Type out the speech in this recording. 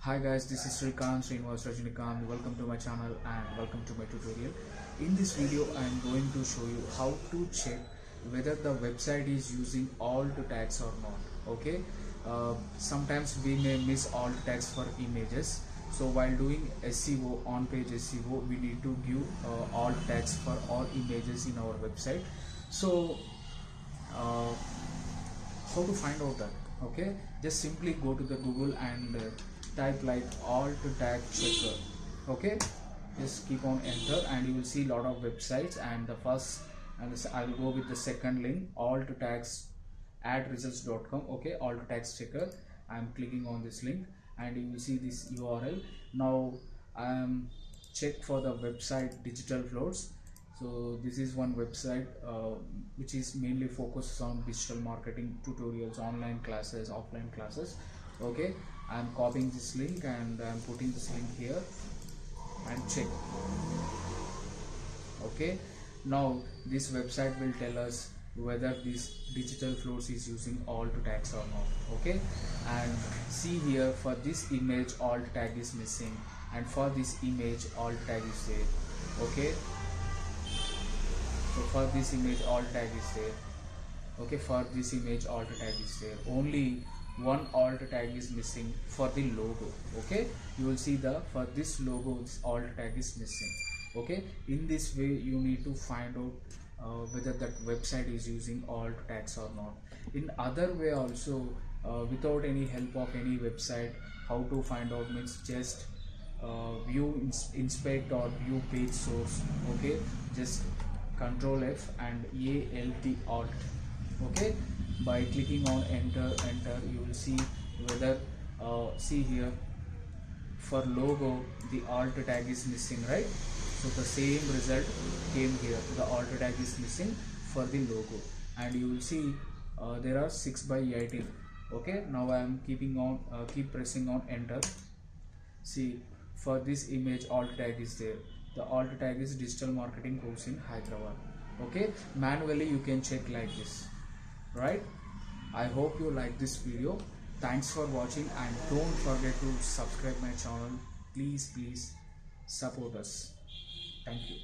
Hi guys, this is Srinivas Rajinikanth. Welcome to my channel and welcome to my tutorial. In this video I am going to show you how to check whether the website is using alt tags or not. Okay, sometimes we may miss alt tags for images, so while doing SEO, on page SEO, we need to give alt tags for all images in our website. So how to find out that? Okay, just simply go to the Google and type like alt tag checker. Okay, just keep on enter and you will see a lot of websites, and the first, and I will go with the second link, alt tags @results.com. okay, alt tags checker. I am clicking on this link and you will see this URL. Now I am check for the website Digital Floats. So this is one website which is mainly focused on digital marketing tutorials, online classes, offline classes. Okay, I am copying this link and I am putting this link here and check. Okay, now this website will tell us whether this Digital Floats is using alt tags or not. Okay, and see here, for this image alt tag is missing, and for this image alt tag is there. Okay, so for this image alt tag is there. Okay, for this image alt tag is there. Only one alt tag is missing for the logo. Okay, you will see the, for this logo this alt tag is missing. Okay, in this way you need to find out whether that website is using alt tags or not. In other way also, without any help of any website, how to find out means just view inspect or view page source. Okay, just Control F and AlT. Okay, by clicking on enter, you will see whether see here, for logo the alt tag is missing, right? So the same result came here, the alt tag is missing for the logo, and you will see there are 6/18. Okay, now I am keep pressing on enter. See, for this image alt tag is there. The alt tag is digital marketing course in Hyderabad. Okay, manually you can check like this, right? I hope you like this video. Thanks for watching and don't forget to subscribe my channel. Please support us. Thank you.